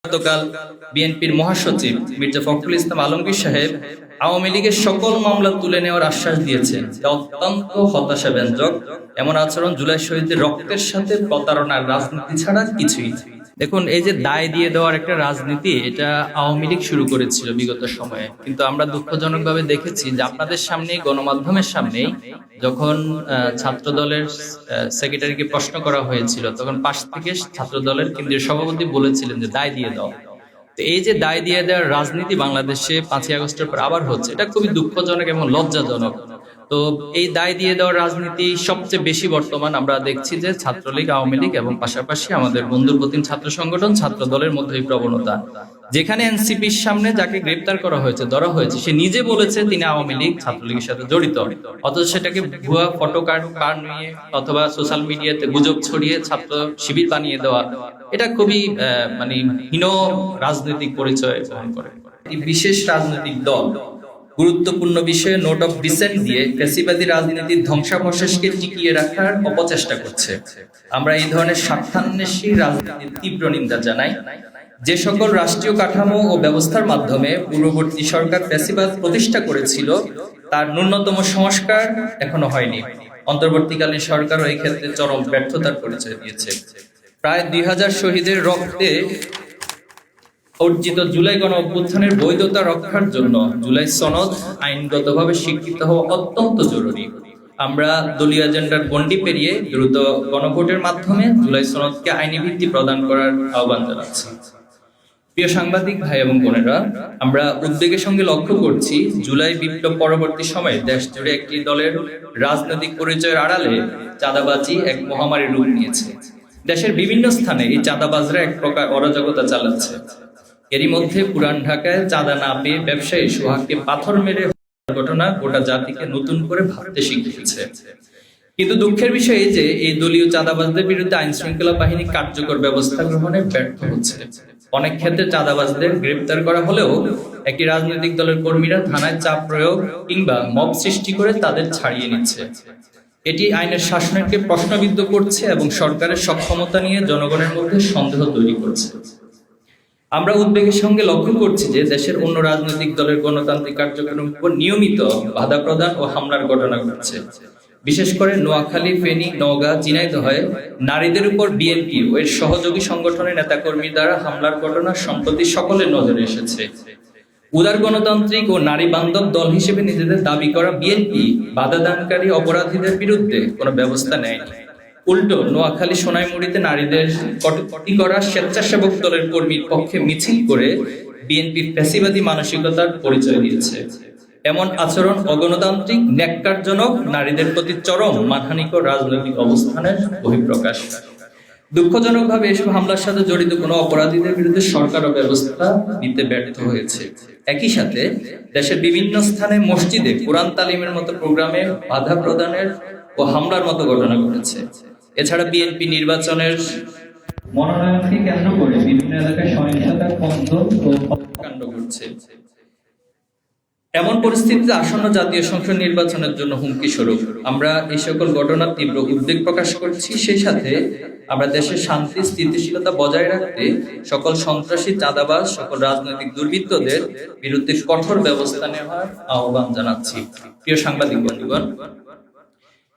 গতকাল বিএনপির মহাসচিব মির্জা ফখরুল ইসলাম আলমগীর সাহেব আওয়ামী লীগের সকল মামলা তুলে নেওয়ার আশ্বাস দিয়েছেন, যা অত্যন্ত হতাশাব্যঞ্জক। এমন আচরণ জুলাই শহীদদের রক্তের সাথে প্রতারণার রাজনীতি ছাড়া কিছুই না। দেখুন, এই যে দায় দিয়ে দেওয়ার একটা রাজনীতি, এটা আওয়ামী লীগ শুরু করেছিল বিগত সময়ে, কিন্তু আমরা দুঃখজনকভাবে দেখেছি যে আপনাদের সামনেই, গণমাধ্যমের সামনেই যখন ছাত্র দলের সেক্রেটারিকে প্রশ্ন করা হয়েছিল, তখন পাশ থেকে ছাত্র দলের কেন্দ্রীয় সভাপতি বলেছিলেন যে দায় দিয়ে দাও। তো এই যে দায় দিয়ে দেওয়ার রাজনীতি বাংলাদেশে 5ই আগস্টের পর আবার হচ্ছে, এটা খুবই দুঃখজনক এবং লজ্জাজনক। তো এই দায় দিয়ে দেওয়ার রাজনীতি সবচেয়ে বেশি বর্তমান আমরা দেখছি যে ছাত্রলীগ, আওয়ামী লীগ এবং পাশাপাশি আমাদের বন্ধুর প্রতিম ছাত্র সংগঠন, ছাত্র দলের মধ্যে এই প্রবণতা। যেখানে এনসিপির সামনে যাকে গ্রেপ্তার করা হয়েছে, ধরা হয়েছে, সে নিজে বলেছে তিনি আওয়ামী লীগ, ছাত্রলীগের সাথে জড়িত, অথচ সেটাকে ভুয়া ফটো কার্ড নিয়ে অথবা সোশ্যাল মিডিয়াতে গুজব ছড়িয়ে ছাত্র শিবির বানিয়ে দেওয়া, এটা খুবই হীন রাজনৈতিক পরিচয় বহন করে। এই বিশেষ রাজনৈতিক দল গুরুত্বপূর্ণ বিষয়ে নোট অফ ডিসেন্ট দিয়ে ফ্যাসিবাদী রাজনীতির ধ্বংসাবশেষকে টিকিয়ে রাখার অপচেষ্টা করছে। আমরা এই ধরনের স্বার্থান্বেষী রাজনীতির তীব্র নিন্দা জানাই। যে সকল রাষ্ট্রীয় কাঠামো ও ব্যবস্থার মাধ্যমে পূর্ববর্তী সরকার ফ্যাসিবাদ প্রতিষ্ঠা করেছিল, তার ন্যূনতম সংস্কার এখনো হয়নি। অন্তর্বর্তীকালীন সরকারও এই ক্ষেত্রে চরম ব্যর্থতার পরিচয় দিয়েছে। প্রায় 2000 শহীদের রক্তে অর্জিত জুলাই গণ অভ্যুত্থানের বৈধতা রক্ষার জন্য জুলাই সনদ আইনগতভাবে স্বীকৃত হওয়া অত্যন্ত জরুরি। আমরা দলীয় এজেন্ডার গণ্ডি পেরিয়ে দ্রুত গণভোটের মাধ্যমে জুলাই সনদকে আইনি ভিত্তি প্রদান করার আহ্বান জানাচ্ছি। প্রিয় সাংবাদিক ভাই এবং বোনেরা, আমরা উদ্বেগের সঙ্গে লক্ষ্য করছি জুলাই বিপ্লব পরবর্তী সময়ে দেশ জুড়ে একটি দলের রাজনৈতিক পরিচয়ের আড়ালে চাঁদাবাজি এক মহামারী রূপ নিয়েছে। দেশের বিভিন্ন স্থানে এই চাঁদাবাজরা এক প্রকার অরাজকতা চালাচ্ছে। এরই মধ্যে পুরান ঢাকায় চাঁদা না পেয়ে ব্যবসায়ী সোহাগকে পাথর মেরে ঘটনা গোটা জাতিকে নতুন করে ভাবতে শিখিয়েছে। কিন্তু দুঃখের বিষয় এই যে এই দলীয় চাঁদাবাজদের বিরুদ্ধে আইন শৃঙ্খলা বাহিনী কার্যকর ব্যবস্থা গ্রহণে ব্যর্থ হচ্ছে। অনেক ক্ষেত্রে চাঁদাবাজদের গ্রেপ্তার করা হলেও একটি রাজনৈতিক দলের কর্মীরা থানায় চাপ প্রয়োগ কিংবা মব সৃষ্টি করে তাদের ছাড়িয়ে নিচ্ছে। এটি আইনের শাসনকে প্রশ্নবিদ্ধ করছে এবং সরকারের সক্ষমতা নিয়ে জনগণের মধ্যে সন্দেহ তৈরি করছে। আমরা উদ্বেগের সঙ্গে লক্ষ্য করছি যে দেশের অন্য রাজনৈতিক দলের গণতান্ত্রিক কার্যক্রমের উপর নিয়মিত বাধা প্রদান ও হামলার ঘটনা ঘটছে। বিশেষ করে নোয়াখালী, ফেনী, নওগাঁ, ঝিনাইদহে নারীদের উপর বিএনপি ও এর সহযোগী সংগঠনের নেতাকর্মী দ্বারা হামলার ঘটনা সম্প্রতি সকলের নজরে এসেছে। উদার গণতান্ত্রিক ও নারী বান্ধব দল হিসেবে নিজেদের দাবি করা বিএনপি বাধা দানকারী অপরাধীদের বিরুদ্ধে কোনো ব্যবস্থা নেয়নি। উল্টো নোয়াখালী, সোনাইমুড়িতে নারীদের কটূক্তি করা স্বেচ্ছাসেবক দলের কর্মীর পক্ষে মিছিল করে বিএনপি ফ্যাসিবাদী মানসিকতার পরিচয় দিয়েছে। এমন আচরণ অগণতান্ত্রিক, ন্যাক্কারজনক, নারীদের প্রতি চরম মানহানিকর রাজনৈতিক অবস্থানের বহিঃপ্রকাশ। দুঃখজনকভাবে এসব হামলার সাথে জড়িত কোনো অপরাধীদের বিরুদ্ধে সরকারও ব্যবস্থা নিতে ব্যর্থ হয়েছে। একই সাথে দেশের বিভিন্ন স্থানে মসজিদে কোরআন তালিমের মতো প্রোগ্রামে বাধা প্রদানের ও হামলার মতো ঘটনা ঘটেছে। এছাড়া বিএনপি নির্বাচনের মনোনয়নকে কেন্দ্র করে বিভিন্ন এলাকায় সহিংসতা, কন্দল ও হত্যাকাণ্ড ঘটছে। এমন পরিস্থিতিতে আসন্ন জাতীয় সংসদ নির্বাচনের জন্য হুমকি স্বরূপ আমরা এই সকল ঘটনার তীব্র উদ্বেগ প্রকাশ করছি। সেই সাথে আমরা দেশের শান্তি স্থিতিশীলতা বজায় রাখতে সকল সন্ত্রাসী, চাঁদাবাজ, সকল রাজনৈতিক দুর্বৃত্তদের বিরুদ্ধে কঠোর ব্যবস্থা নেওয়ার আহ্বান জানাচ্ছি। প্রিয় সাংবাদিক বন্ধুগণ,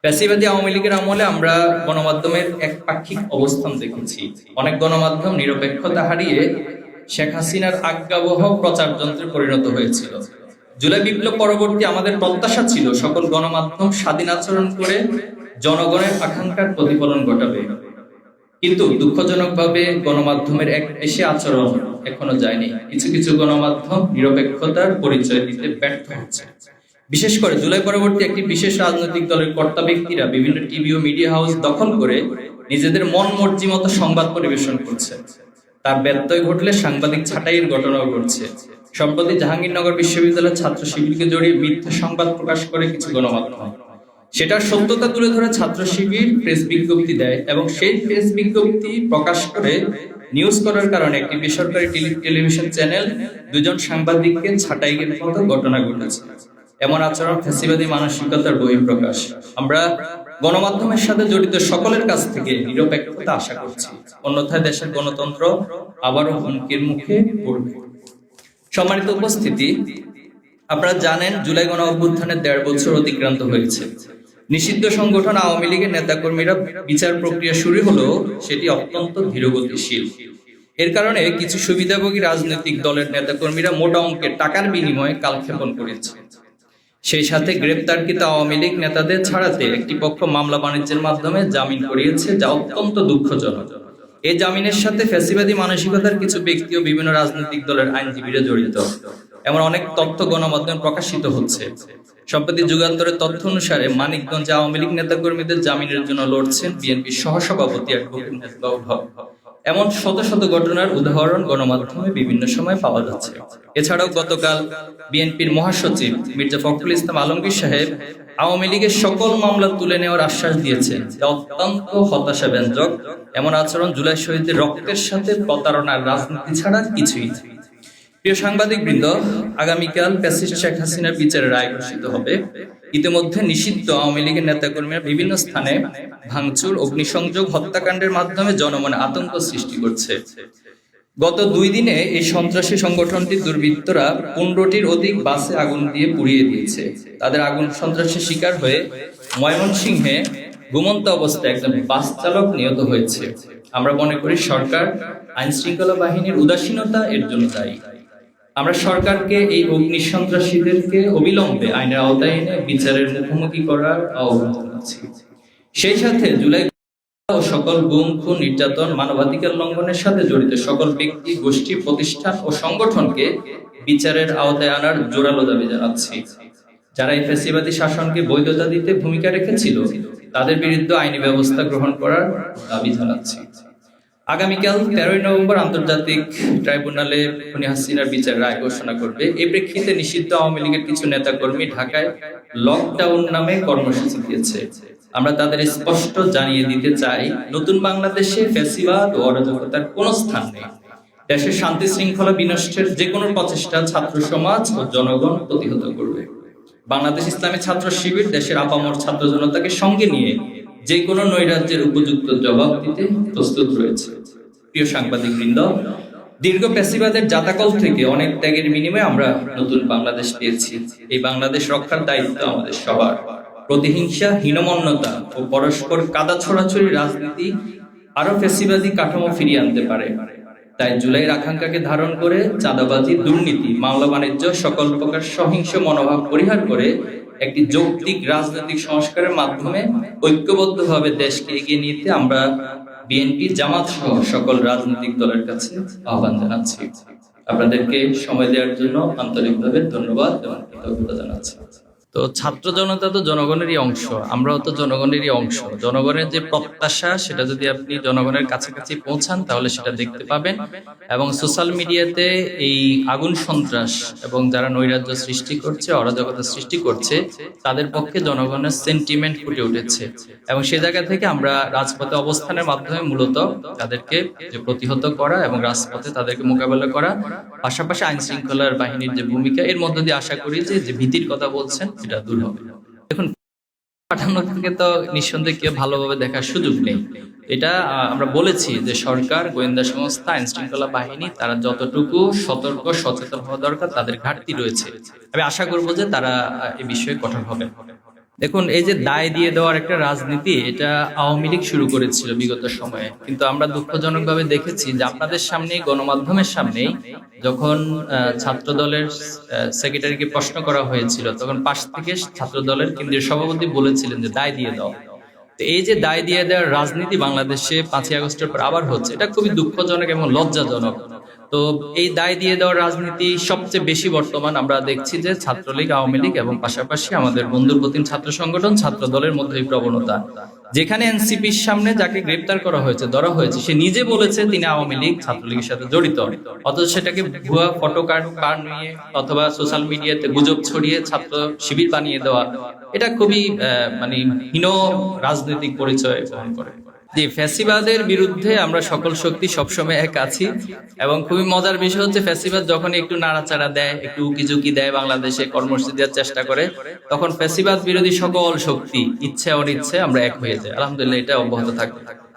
ফ্যাসিবাদী আওয়ামী লীগের আমলে আমরা গণমাধ্যমের একপাক্ষিক অবস্থান দেখেছি। অনেক গণমাধ্যম নিরপেক্ষতা হারিয়ে শেখ হাসিনার আজ্ঞাবহ প্রচার যন্ত্রে পরিণত হয়েছিল। জুলাই বিপ্লব পরবর্তী আমাদের প্রত্যাশা ছিল সকল গণমাধ্যম স্বাধীন আচরণ করে জনগণের আকাঙ্ক্ষার প্রতিফলন ঘটাবে, কিন্তু দুঃখজনকভাবে গণমাধ্যমের এক পেশে আচরণ এখনো যায়নি। কিছু কিছু গণমাধ্যম নিরপেক্ষতার পরিচয় দিতে ব্যর্থ হচ্ছে। বিশেষ করে জুলাই পরবর্তী একটি বিশেষ রাজনৈতিক দলের কর্তা ব্যক্তিরা বিভিন্ন টিভি ও মিডিয়া হাউস দখল করে নিজেদের মন মর্জি মতো সংবাদ পরিবেশন করছে। তার ব্যত্যয় ঘটলে সাংবাদিক ছাঁটাইয়ের ঘটনাও ঘটছে। সম্প্রতি জাহাঙ্গীরনগর বিশ্ববিদ্যালয়ের ছাত্র শিবিরকে জড়িয়ে মিথ্যা সংবাদ প্রকাশ করে কিছু গণমাধ্যম সেটার সত্যতা তুলে ধরে ছাত্র শিবির প্রেস বিজ্ঞপ্তি দেয় এবং সেই প্রেস বিজ্ঞপ্তি প্রকাশ করে নিউজ করার কারণে একটি বেসরকারি টেলিভিশন চ্যানেল 2 জন সাংবাদিককে ছাঁটাইয়ের মতো ঘটনা ঘটেছে। এমন আচরণ ফ্যাসিবাদী মানসিকতার বহিঃপ্রকাশ। আমরা গণমাধ্যমের সাথে জড়িত সকলের কাছ থেকে নিরপেক্ষতা আশা করছি, অন্যথায় দেশের গণতন্ত্র আবারও হুমকির মুখে পড়বে। সম্মানিত উপস্থিতি, আপনারা জানেন জুলাই গণ অভ্যুত্থানের ১.৫ বছর অতিক্রান্ত হয়েছে। নিষিদ্ধ সংগঠন আওয়ামী লীগের নেতাকর্মীরা বিচার প্রক্রিয়া শুরু হলেও সেটি অত্যন্ত ধীরগতিশীল। এর কারণে কিছু সুবিধাভোগী রাজনৈতিক দলের নেতাকর্মীরা মোটা অঙ্কের টাকার বিনিময়ে কালক্ষেপণ করেছে। সেই সাথে গ্রেপ্তারকৃত আওয়ামী লীগ নেতাদের ছাড়াতে একটি পক্ষ মামলা বাণিজ্যের মাধ্যমে জামিন করিয়েছে, যা অত্যন্ত দুঃখজনক। এই জামিনের সাথে ফ্যাসিবাদী মানসিকতার কিছু ব্যক্তি ও বিভিন্ন রাজনৈতিক দলের আইনজীবীরা জড়িত, এমন অনেক তথ্য গণমাধ্যমে প্রকাশিত হচ্ছে। সম্প্রতি যুগান্তরের তথ্য অনুসারে মানিকগঞ্জে আওয়ামী লীগ নেতাকর্মীদের জামিনের জন্য লড়ছেন বিএনপির সহসভাপতি অ্যাডভোকেট মেজবাহুল হক। এমন শত শত ঘটনার উদাহরণ গণমাধ্যমে বিভিন্ন সময় পাওয়া যাচ্ছে। এছাড়াও গতকাল বিএনপির মহাসচিব মির্জা ফখরুল ইসলাম আলমগীর সাহেব আওয়ামী লীগের সকল মামলা তুলে নেওয়ার আশ্বাস দিয়েছেন, যা অত্যন্ত হতাশাব্যঞ্জক। এমন আচরণ জুলাই শহীদদের রক্তের সাথে প্রতারণার রাজনীতি ছাড়া কিছুই। প্রিয় সাংবাদিক বৃন্দ, আগামীকাল ফ্যাসিস্ট শেখ হাসিনার বিচারের রায় ঘোষিত হবে। ইতিমধ্যে নিষিদ্ধ আওয়ামী লীগের নেতাকর্মীরা বিভিন্ন স্থানে ভাঙচুর, অগ্নিসংযোগ, হত্যাকাণ্ডের মাধ্যমে জনমনে আতঙ্ক সৃষ্টি করছে। গত 2 দিনে এই সন্ত্রাসী সংগঠনটির দুর্বৃত্তরা 15টির অধিক বাসে আগুন দিয়ে পুড়িয়ে দিয়েছে। তাদের আগুন সন্ত্রাসের শিকার হয়ে ময়মনসিংহে ঘুমন্ত অবস্থায় একজন বাস চালক নিহত হয়েছে। আমরা মনে করি সরকার, আইন শৃঙ্খলা বাহিনীর উদাসীনতা এর জন্য দায়ী। আমরা সরকারকে এই অগ্নি সন্ত্রাসীদেরকে অবিলম্বে আইনের আওতায় এনে বিচারের মুখোমুখি করার আহ্বান জানাচ্ছি। সেই সাথে জুলাই ও সকল গুম, খুন, নির্যাতন, মানবাধিকার লঙ্ঘনের সাথে জড়িত সকল ব্যক্তি, গোষ্ঠী, প্রতিষ্ঠান ও সংগঠনকে বিচারের আওতায় আনার জোরালো দাবি জানাচ্ছি। যারা এই ফ্যাসিবাদী শাসনকে বৈধতা দিতে ভূমিকা রেখেছিল, তাদের বিরুদ্ধে আইনি ব্যবস্থা গ্রহণ করার দাবি জানাচ্ছি। আগামীকাল 13ই নভেম্বর আন্তর্জাতিক ট্রাইব্যুনালে খুনি হাসিনার বিচার রায় ঘোষণা করবে। এই প্রেক্ষিতে নিষিদ্ধ আওয়ামী লীগের কিছু নেতাকর্মী ঢাকায় লকডাউন নামে কর্মসূচি দিয়েছে। আমরা তাদের স্পষ্ট জানিয়ে দিতে চাই, নতুন বাংলাদেশে ফ্যাসিবাদ ও অরাজকতার কোনো স্থান নেই। দেশের শান্তি শৃঙ্খলা বিনষ্টের যে কোনো প্রচেষ্টা ছাত্র সমাজ ও জনগণ প্রতিহত করবে। বাংলাদেশ ইসলামী ছাত্র শিবির দেশের আপামর ছাত্র জনতাকে সঙ্গে নিয়ে যে কোনো নৈরাজ্যের উপযুক্ত জবাব দিতে প্রস্তুত রয়েছে। প্রিয় সাংবাদিক বৃন্দ, দীর্ঘ ফ্যাসিবাদের জাতাকল থেকে অনেক ত্যাগের বিনিময়ে আমরা নতুন বাংলাদেশ পেয়েছি। এই বাংলাদেশ রক্ষার দায়িত্ব আমাদের সবার। প্রতিহিংসা, হীনমন্যতা ও পরস্পর কাদা ছড়াছড়ি রাজনীতি আরো ফ্যাসিবাদী কাঠামো ফিরিয়ে আনতে পারে। তাই জুলাইয়ের আকাঙ্ক্ষাকে ধারণ করে চাঁদাবাজি, দুর্নীতি, মামলা বাণিজ্য, সকল প্রকার সহিংস মনোভাব পরিহার করে একটি যৌক্তিক রাজনৈতিক সংস্কারের মাধ্যমে ঐক্যবদ্ধভাবে দেশকে এগিয়ে নিতে আমরা বিএনপি, জামাত সহ সকল রাজনৈতিক দলের কাছে আহ্বান জানাচ্ছি। আপনাদেরকে সময় দেওয়ার জন্য আন্তরিকভাবে ধন্যবাদ এবং কৃতজ্ঞতা জানাচ্ছি। তো ছাত্র জনতা তো জনগণেরই অংশ, আমরাও তো জনগণেরই অংশ। জনগণের যে প্রত্যাশা, সেটা যদি আপনি জনগণের কাছাকাছি পৌঁছান, তাহলে সেটা দেখতে পাবেন। এবং সোশ্যাল মিডিয়াতে এই আগুন সন্ত্রাস এবং যারা নৈরাজ্য সৃষ্টি করছে, অরাজকতা সৃষ্টি করছে, তাদের পক্ষে জনগণের সেন্টিমেন্ট ফুটে উঠেছে। এবং সে জায়গা থেকে আমরা রাজপথে অবস্থানের মাধ্যমে মূলত তাদেরকে যে প্রতিহত করা এবং রাজপথে তাদেরকে মোকাবেলা করা, পাশাপাশি আইন শৃঙ্খলার বাহিনীর যে ভূমিকা, এর মধ্য দিয়ে আশা করি যে ভীতির কথা বলছেন সেটা দূর হবে। দেখুন, পাঠানো থেকে তো নিঃসন্দেহে কেউ ভালোভাবে দেখার সুযোগ নেই। এটা আমরা বলেছি যে সরকার, গোয়েন্দা সংস্থা, আইন শৃঙ্খলা বাহিনী তারা যতটুকু সতর্ক সচেতন হওয়া দরকার, তাদের ঘাটতি রয়েছে। আমি আশা করবো যে তারা এই বিষয়ে কঠোর হবে। দেখুন, এই যে দায় দিয়ে দেওয়ার একটা রাজনীতি, এটা আওয়ামী লীগ শুরু করেছিল বিগত সময়ে। কিন্তু আমরা দুঃখজনকভাবে দেখেছি যে আপনাদের সামনেই, গণমাধ্যমের সামনেই যখন ছাত্র দলের সেক্রেটারিকে প্রশ্ন করা হয়েছিল, তখন পাশ থেকে ছাত্র দলের কেন্দ্রীয় সভাপতি বলেছিলেন যে দায় দিয়ে দাও। তো এই যে দায় দিয়ে দেওয়ার রাজনীতি বাংলাদেশে 5ই আগস্টের পর আবার হচ্ছে, এটা খুবই দুঃখজনক এবং লজ্জাজনক। তো এই দায় দিয়ে দেওয়ার রাজনীতি সবচেয়ে বেশি বর্তমান আমরা দেখছি যে ছাত্রলীগ, আওয়ামী লীগ এবং পাশাপাশি আমাদের বন্ধুর প্রতিম ছাত্র সংগঠন, ছাত্র দলের মধ্যে এই প্রবণতা। যেখানে এনসিপির সামনে যাকে গ্রেপ্তার করা হয়েছে, ধরা হয়েছে, সে নিজে বলেছে তিনি আওয়ামী লীগ, ছাত্রলীগের সাথে জড়িত, অথচ সেটাকে ভুয়া ফটো কার্ড নিয়ে অথবা সোশ্যাল মিডিয়াতে গুজব ছড়িয়ে ছাত্র শিবির বানিয়ে দেওয়া, এটা খুবই হীন রাজনৈতিক পরিচয় বহন করে। জি, ফ্যাসিবাদের বিরুদ্ধে আমরা সকল শক্তি সবসময় এক আছি। এবং খুবই মজার বিষয় হচ্ছে ফ্যাসিবাদ যখন একটু নাড়াচাড়া দেয়, একটু উকিঝুঁকি দেয়, বাংলাদেশে কর্মসূচি দেওয়ার চেষ্টা করে, তখন ফ্যাসিবাদ বিরোধী সকল শক্তি ইচ্ছে অনিচ্ছে আমরা এক হয়ে যাই। আলহামদুলিল্লাহ, এটা অব্যাহত থাকবে।